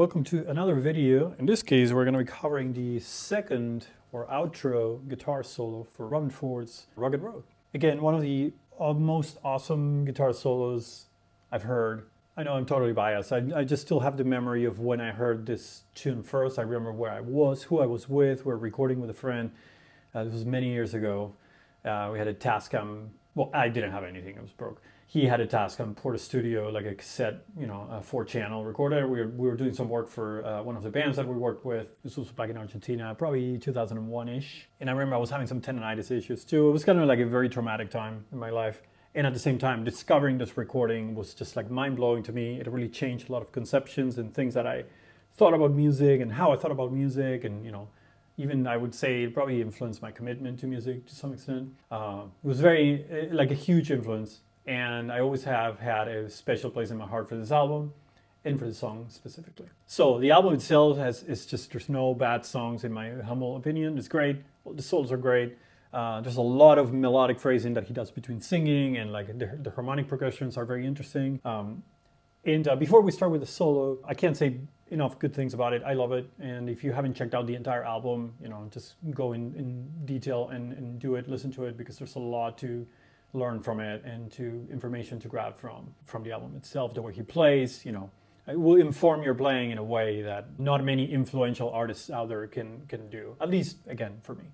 welcome to another video. In this case, we're going to be covering the second or outro guitar solo for Robben Ford's Rugged Road. Again, one of the most awesome guitar solos I've heard. I know I'm totally biased. I just still have the memory of when I heard this tune first. I remember where I was, who I was with. We were recording with a friend. This was many years ago. We had a Tascam. Well, I didn't have anything. It was broke. He had a Tascam Portastudio, like a cassette, a 4-channel recorder. We were doing some work for one of the bands that we worked with. This was back in Argentina, probably 2001-ish. And I remember I was having some tendonitis issues too. It was kind of like a very traumatic time in my life. And at the same time, discovering this recording was just like mind-blowing to me. It really changed a lot of conceptions and things that I thought about music and how I thought about music. And, even I would say it probably influenced my commitment to music to some extent. It was very, like a huge influence. And I always have had a special place in my heart for this album and for the song specifically. So the album itself there's no bad songs in my humble opinion. It's great. The solos are great. There's a lot of melodic phrasing that he does between singing, and like the harmonic progressions are very interesting. Before we start with the solo, I can't say enough good things about it. I love it. And if you haven't checked out the entire album, just go in detail and do it, listen to it, because there's a lot to learn from it and to information to grab from the album itself. The way he plays, it will inform your playing in a way that not many influential artists out there can do. At least, again, for me.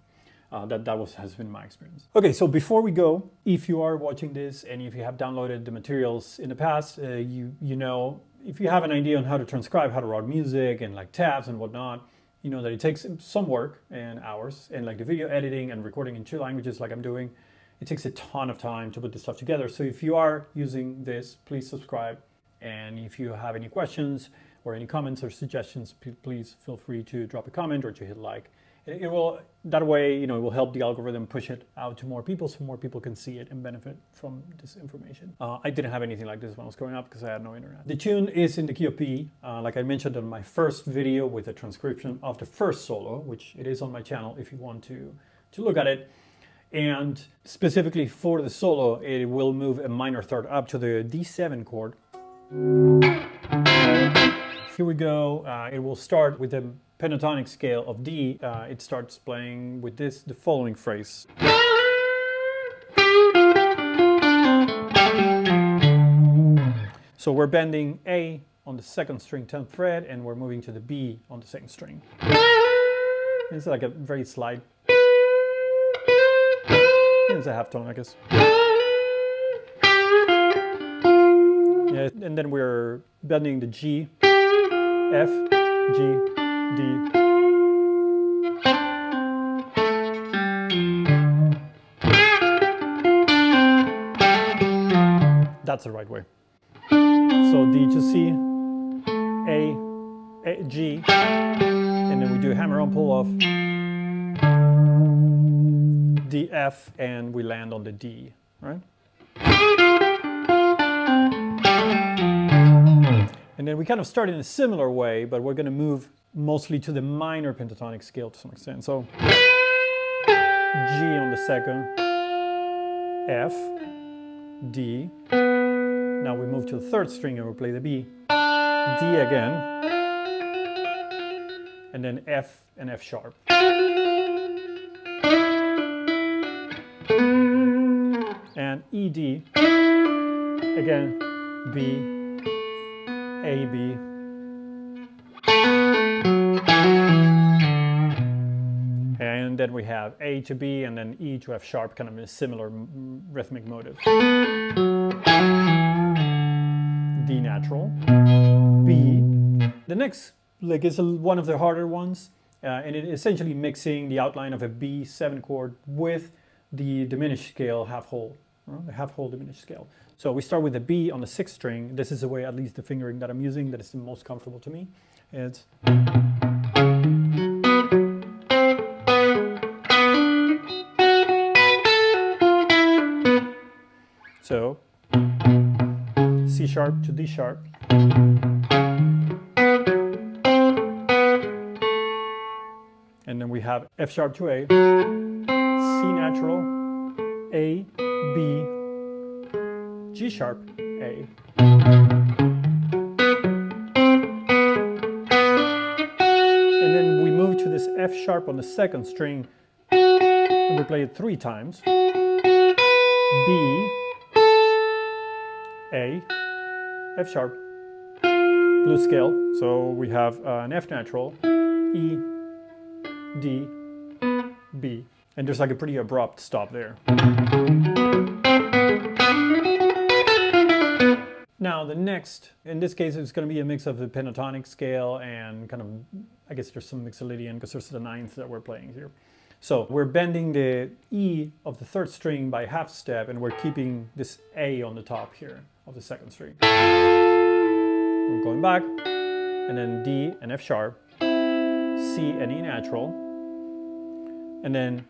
Has been my experience. Okay, so before we go, if you are watching this and if you have downloaded the materials in the past, if you have an idea on how to transcribe, how to route music and like tabs and whatnot, you know that it takes some work and hours, and like the video editing and recording in 2 languages like I'm doing, it takes a ton of time to put this stuff together. So if you are using this, please subscribe. And if you have any questions or any comments or suggestions, please feel free to drop a comment or to hit like. It will, that way, it will help the algorithm push it out to more people so more people can see it and benefit from this information. I didn't have anything like this when I was growing up because I had no internet. The tune is in the key of B, like I mentioned in my first video with a transcription of the first solo, which it is on my channel if you want to look at it. And specifically for the solo, it will move a minor third up to the D7 chord. Here we go. It will start with the pentatonic scale of D. It starts playing with the following phrase. So we're bending A on the 2nd string 10th fret, and we're moving to the B on the 2nd string. It's like a very slight. It's a half tone, I guess. Yeah, and then we're bending the G, F, G, D. That's the right way. So D to C, A, G, and then we do a hammer-on pull-off. D, F, and we land on the D, right? And then we kind of start in a similar way, but we're going to move mostly to the minor pentatonic scale to some extent. So G on the 2nd, F, D. Now we move to the 3rd string and we'll play the B, D again, and then F and F sharp. And E, D, again, B, A, B. And then we have A to B and then E to F sharp, kind of a similar rhythmic motive. D natural, B. The next lick is one of the harder ones, and it is essentially mixing the outline of a B7 chord with the diminished scale half-whole, the half-whole diminished scale. So we start with the B on the 6th string. This is the way, at least the fingering that I'm using, that is the most comfortable to me. It's so C sharp to D sharp. And then we have F sharp to A, C natural, A, B, G sharp, A. this F sharp on the second string, and we play it 3 times. B, A, F sharp, blues scale. So we have an F natural, E, D, B, and there's like a pretty abrupt stop there. Now the next, in this case, it's going to be a mix of the pentatonic scale and kind of, I guess there's some mixolydian because there's the 9th that we're playing here. So we're bending the E of the 3rd string by half step, and we're keeping this A on the top here of the 2nd string. We're going back, and then D and F sharp, C and E natural, and then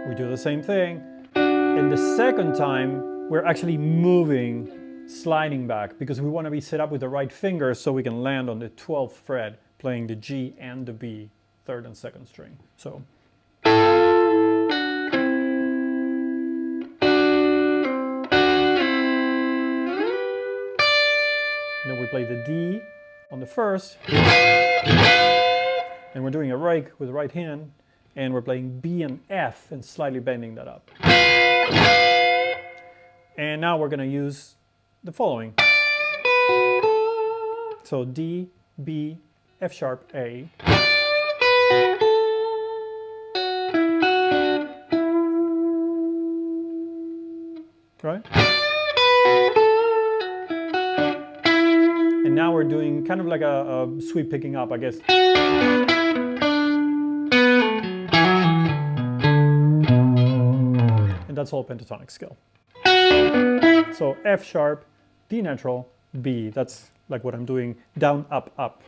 we do the same thing. And the second time, we're actually moving, sliding back, because we want to be set up with the right finger so we can land on the 12th fret, playing the G and the B, 3rd and 2nd string. So. Then we play the D on the 1st, and we're doing a rake with the right hand, and we're playing B and F and slightly bending that up. And now we're going to use the following. So D, B, F sharp, A. Right? And now we're doing kind of like a sweep picking up, I guess. And that's all pentatonic scale. So F sharp, D natural, B. That's like what I'm doing, down, up, up.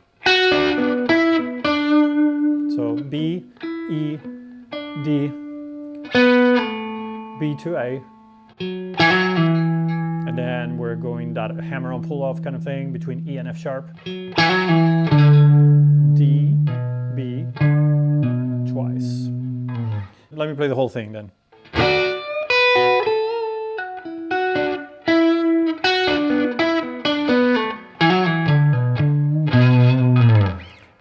So B, E, D, B to A. And then we're going that hammer on pull off kind of thing between E and F sharp. D, B, twice. Let me play the whole thing then.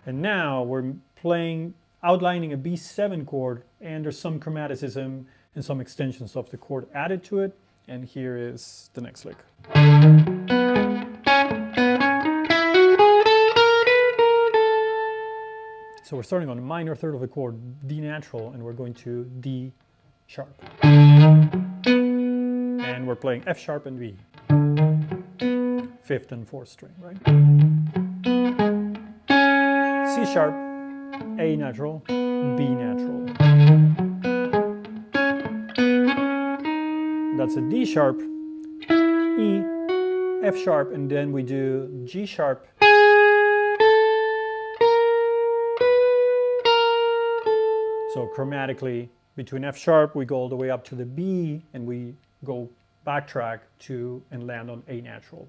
And now we're playing, outlining a B7 chord, and there's some chromaticism and some extensions of the chord added to it. And here is the next lick. So we're starting on the minor third of the chord, D natural, and we're going to D sharp. And we're playing F sharp and B. 5th and 4th string, right? C sharp, A natural, B natural. That's a D sharp, E, F sharp, and then we do G sharp, so chromatically between F sharp we go all the way up to the B, and we go backtrack to and land on A natural.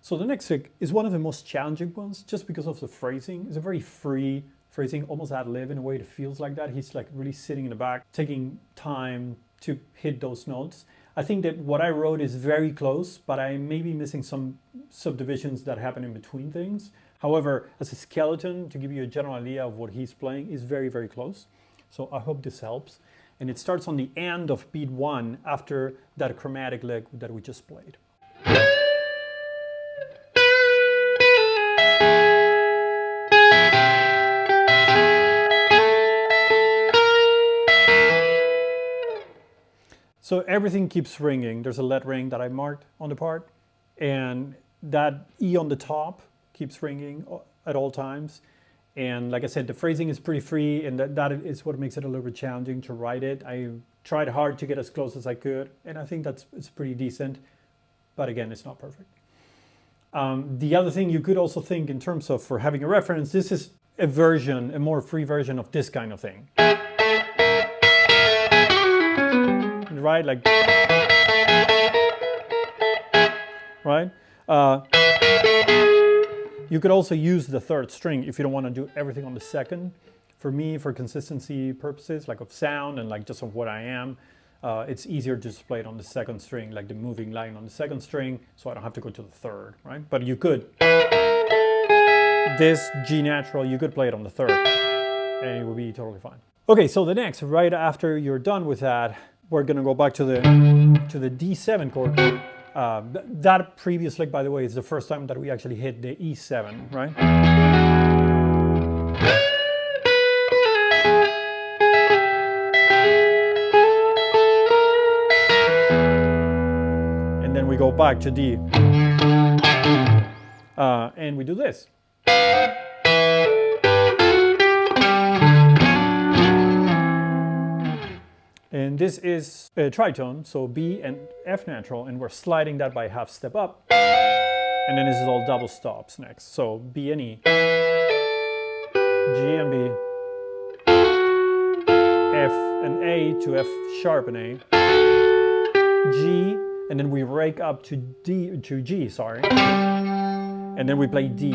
So the next lick is one of the most challenging ones just because of the phrasing. It's a very free phrasing, almost ad lib in a way. It feels like that. He's like really sitting in the back, taking time to hit those notes. I think that what I wrote is very close, but I may be missing some subdivisions that happen in between things. However, as a skeleton, to give you a general idea of what he's playing, is very, very close. So I hope this helps. And it starts on the end of beat 1 after that chromatic lick that we just played. So everything keeps ringing. There's a lead ring that I marked on the part, and that E on the top keeps ringing at all times. And like I said, the phrasing is pretty free, and that is what makes it a little bit challenging to write it. I tried hard to get as close as I could, and I think it's pretty decent. But again, it's not perfect. The other thing you could also think in terms of, for having a reference, this is a version, a more free version of this kind of thing. Right, like, right? You could also use the 3rd string if you don't want to do everything on the 2nd. For me, for consistency purposes, like of sound and like just of what I am, it's easier to just play it on the second string, like the moving line on the second string, so I don't have to go to the third, right? But you could, this G natural, you could play it on the third, and it would be totally fine. Okay, so the next, right after you're done with that, we're gonna go back to the D7 chord. That previous lick, by the way, is the first time that we actually hit the E7, right? And then we go back to D. And we do this. And this is a tritone, so B and F natural, and we're sliding that by half step up. And then this is all double stops next. So B and E, G and B, F and A to F sharp and A, G, and then we rake up to G, sorry. And then we play D,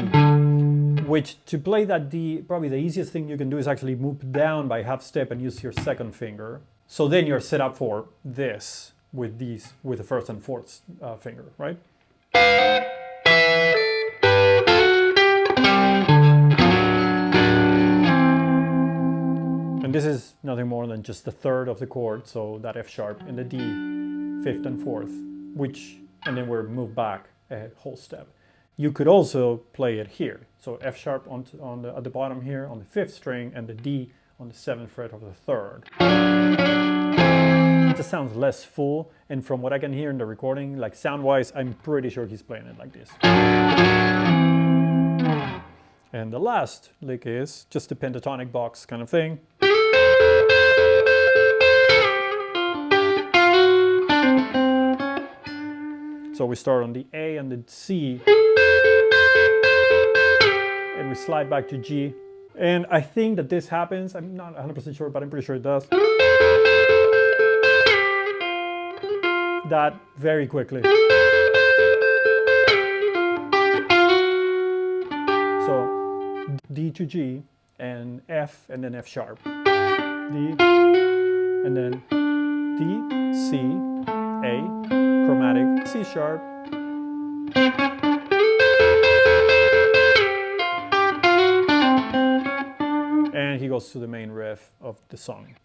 which to play that D, probably the easiest thing you can do is actually move down by half step and use your second finger. So then you're set up for this with the first and fourth finger, right? And this is nothing more than just the third of the chord, so that F sharp and the D, fifth and fourth, and then we're moved back a whole step. You could also play it here. So F sharp at the bottom here on the fifth string and the D on the seventh fret of the third. It just sounds less full, and from what I can hear in the recording, like sound-wise, I'm pretty sure he's playing it like this. And the last lick is just a pentatonic box kind of thing. So we start on the A and the C, and we slide back to G. And I think that this happens, I'm not 100% sure, but I'm pretty sure it does. That very quickly. So D to G and F and then F sharp. D and then D, C, A, chromatic, C sharp. And he goes to the main riff of the song.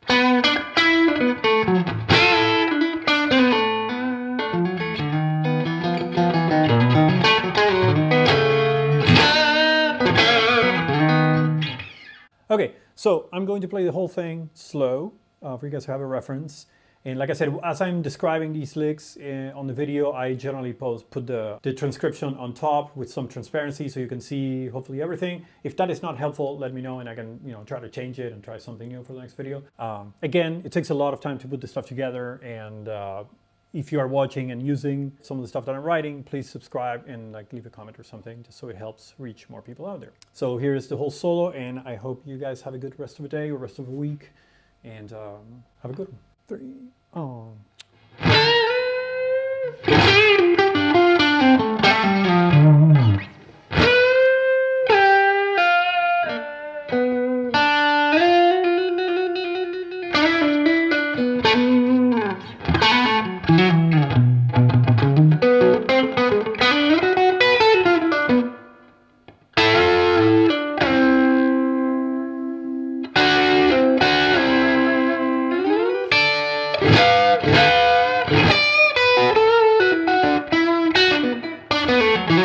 Okay, so I'm going to play the whole thing slow for you guys to have a reference. And like I said, as I'm describing these licks on the video, I generally put the transcription on top with some transparency so you can see hopefully everything. If that is not helpful, let me know and I can try to change it and try something new for the next video. Again, it takes a lot of time to put this stuff together, and if you are watching and using some of the stuff that I'm writing, please subscribe and leave a comment or something just so it helps reach more people out there. So here's the whole solo, and I hope you guys have a good rest of the day or rest of the week, and have a good one. 3. Oh.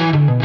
Thank you.